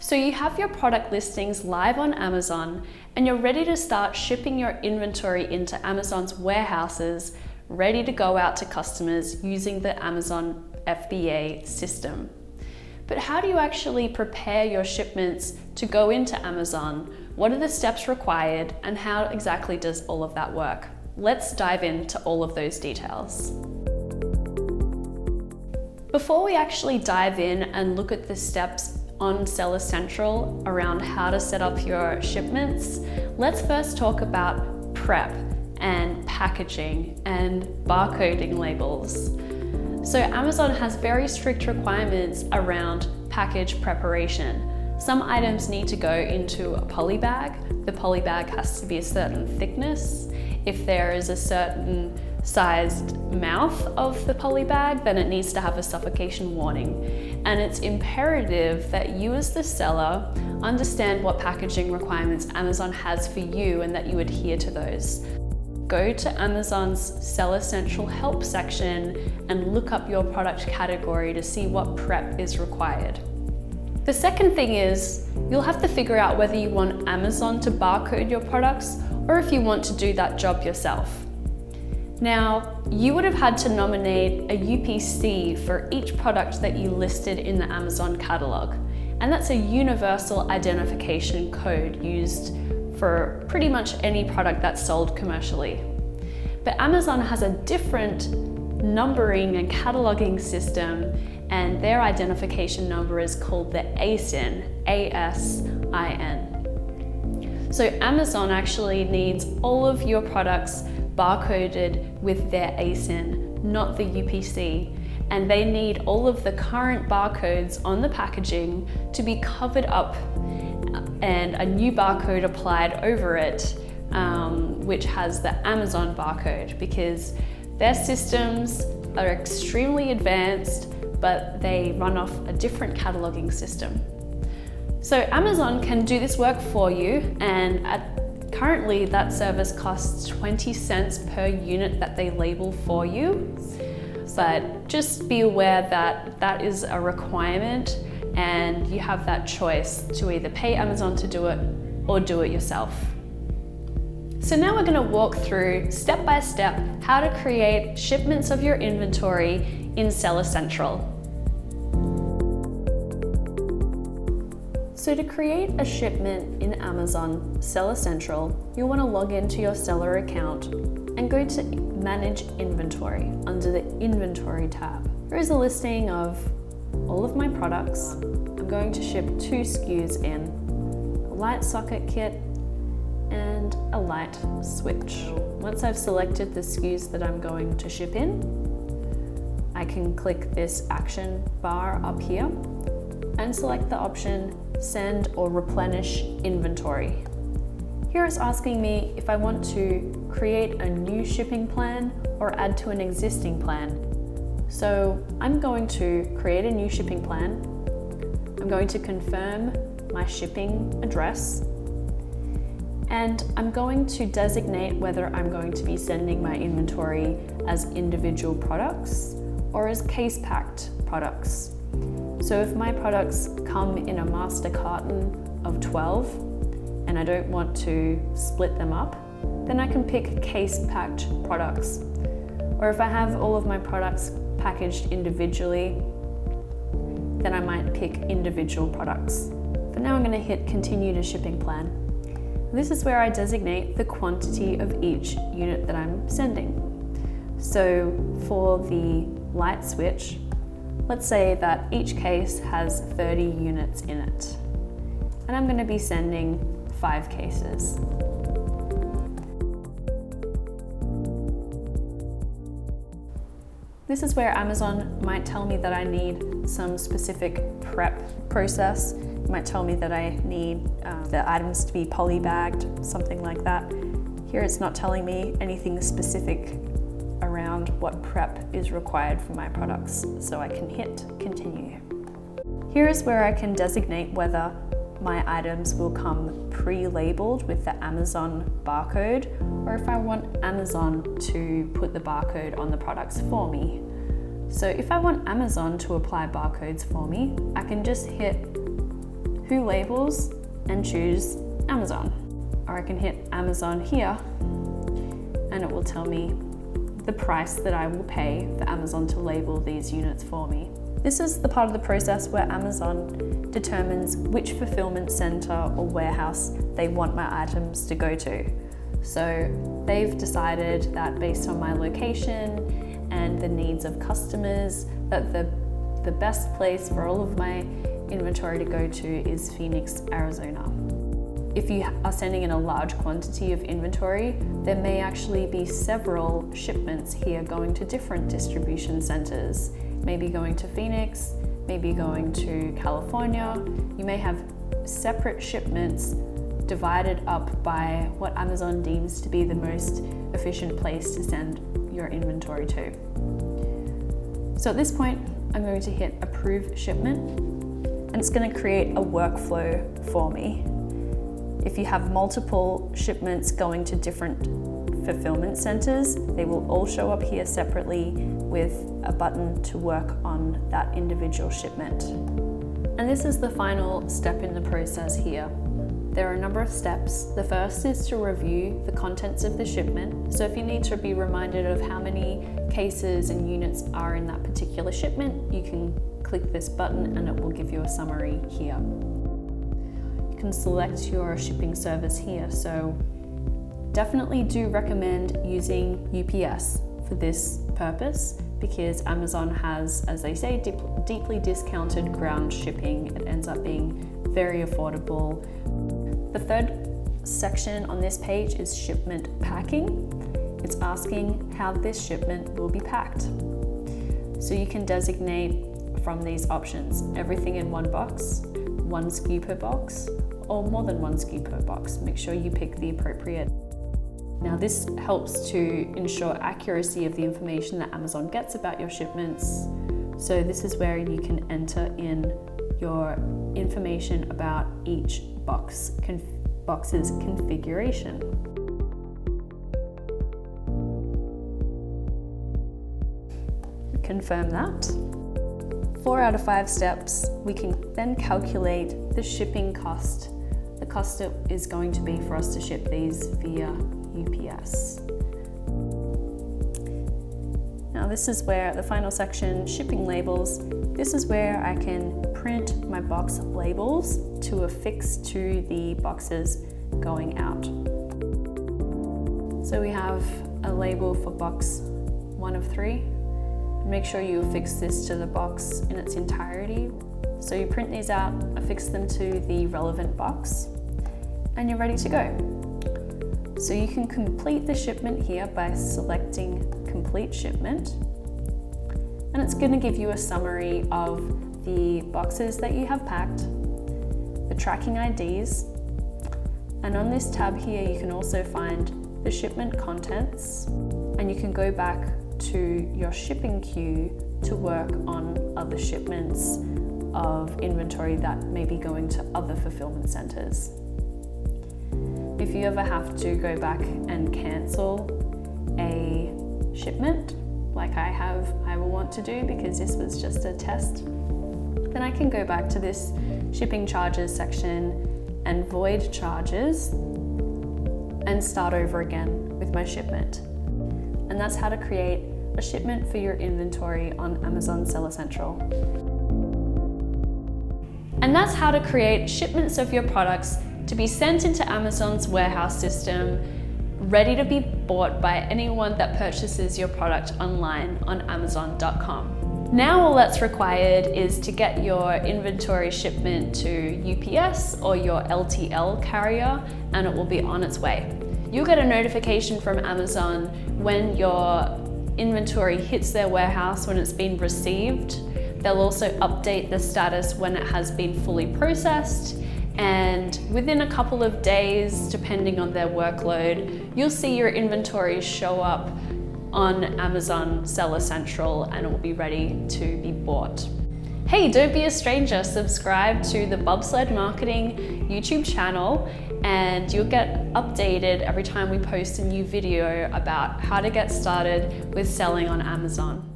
So you have your product listings live on Amazon and you're ready to start shipping your inventory into Amazon's warehouses, ready to go out to customers using the Amazon FBA system. But how do you actually prepare your shipments to go into Amazon? What are the steps required and how exactly does all of that work? Let's dive into all of those details. Before we actually dive in and look at the steps on Seller Central around how to set up your shipments, let's first talk about prep and packaging and barcoding labels. So Amazon has very strict requirements around package preparation. Some items need to go into a poly bag. The poly bag has to be a certain thickness. If there is a certain sized mouth of the poly bag, then it needs to have a suffocation warning. And it's imperative that you as the seller understand what packaging requirements Amazon has for you and that you adhere to those. Go to Amazon's Seller Central help section and look up your product category to see what prep is required. The second thing is, you'll have to figure out whether you want Amazon to barcode your products or if you want to do that job yourself. Now, you would have had to nominate a UPC for each product that you listed in the Amazon catalog, and that's a universal identification code used for pretty much any product that's sold commercially. But Amazon has a different numbering and cataloging system, and their identification number is called the ASIN, A-S-I-N. So Amazon actually needs all of your products barcoded with their ASIN, not the UPC, and they need all of the current barcodes on the packaging to be covered up and a new barcode applied over it, which has the Amazon barcode, because their systems are extremely advanced, but they run off a different cataloging system. So Amazon can do this work for you, and currently that service costs 20 cents per unit that they label for you. But just be aware that that is a requirement and you have that choice to either pay Amazon to do it or do it yourself. So now we're going to walk through step by step how to create shipments of your inventory in Seller Central. So to create a shipment in Amazon Seller Central, you'll want to log into your seller account and go to Manage Inventory under the Inventory tab. There is a listing of all of my products. I'm going to ship 2 SKUs in, a light socket kit and a light switch. Once I've selected the SKUs that I'm going to ship in, I can click this action bar up here and select the option Send or Replenish Inventory. Here it's asking me if I want to create a new shipping plan or add to an existing plan. So I'm going to create a new shipping plan. I'm going to confirm my shipping address, and I'm going to designate whether I'm going to be sending my inventory as individual products or as case-packed products. So if my products come in a master carton of 12 and I don't want to split them up, then I can pick case-packed products. Or if I have all of my products packaged individually, then I might pick individual products. For now I'm going to hit Continue to Shipping Plan. This is where I designate the quantity of each unit that I'm sending. So for the light switch, let's say that each case has 30 units in it, and I'm going to be sending 5 cases. This is where Amazon might tell me that I need some specific prep process. It might tell me that I need the items to be poly-bagged, something like that. Here it's not telling me anything specific around what prep is required for my products, so I can hit Continue. Here is where I can designate whether my items will come pre-labeled with the Amazon barcode, or if I want Amazon to put the barcode on the products for me. So if I want Amazon to apply barcodes for me, I can just hit Who Labels, and choose Amazon. Or I can hit Amazon here and it will tell me the price that I will pay for Amazon to label these units for me. This is the part of the process where Amazon determines which fulfillment center or warehouse they want my items to go to. So they've decided that based on my location and the needs of customers, that the best place for all of my inventory to go to is Phoenix, Arizona. If you are sending in a large quantity of inventory, there may actually be several shipments here going to different distribution centers. Maybe going to Phoenix, maybe going to California. You may have separate shipments divided up by what Amazon deems to be the most efficient place to send your inventory to. So at this point, I'm going to hit Approve Shipment, and it's going to create a workflow for me. If you have multiple shipments going to different fulfillment centers, they will all show up here separately with a button to work on that individual shipment. And this is the final step in the process here. There are a number of steps. The first is to review the contents of the shipment. So if you need to be reminded of how many cases and units are in that particular shipment, you can click this button and it will give you a summary here. You can select your shipping service here. So definitely do recommend using UPS for this purpose, because Amazon has, as they say, deeply discounted ground shipping. It ends up being very affordable. The third section on this page is shipment packing. It's asking how this shipment will be packed. So you can designate from these options, everything in one box, one SKU per box, or more than one SKU per box. Make sure you pick the appropriate. Now this helps to ensure accuracy of the information that Amazon gets about your shipments. So this is where you can enter in your information about each box's configuration. Confirm that. 4 out of 5 steps, we can then calculate the shipping cost, the cost it is going to be for us to ship these via UPS. Now this is where the final section, shipping labels, this is where I can print my box labels to affix to the boxes going out. So we have a label for box 1 of 3. Make sure you affix this to the box in its entirety. So you print these out, affix them to the relevant box, and you're ready to go. So you can complete the shipment here by selecting Complete Shipment, and it's going to give you a summary of the boxes that you have packed, the tracking IDs, and on this tab here you can also find the shipment contents, and you can go back to your shipping queue to work on other shipments of inventory that may be going to other fulfillment centers. If you ever have to go back and cancel a shipment, like I will want to do because this was just a test, then I can go back to this shipping charges section and void charges and start over again with my shipment. And that's how to create a shipment for your inventory on Amazon Seller Central. And that's how to create shipments of your products to be sent into Amazon's warehouse system, ready to be bought by anyone that purchases your product online on Amazon.com. Now all that's required is to get your inventory shipment to UPS or your LTL carrier, and it will be on its way. You'll get a notification from Amazon when your inventory hits their warehouse, when it's been received. They'll also update the status when it has been fully processed, and within a couple of days, depending on their workload, you'll see your inventory show up on Amazon Seller Central and it will be ready to be bought. Hey, don't be a stranger. Subscribe to the Bobsled Marketing YouTube channel and you'll get updated every time we post a new video about how to get started with selling on Amazon.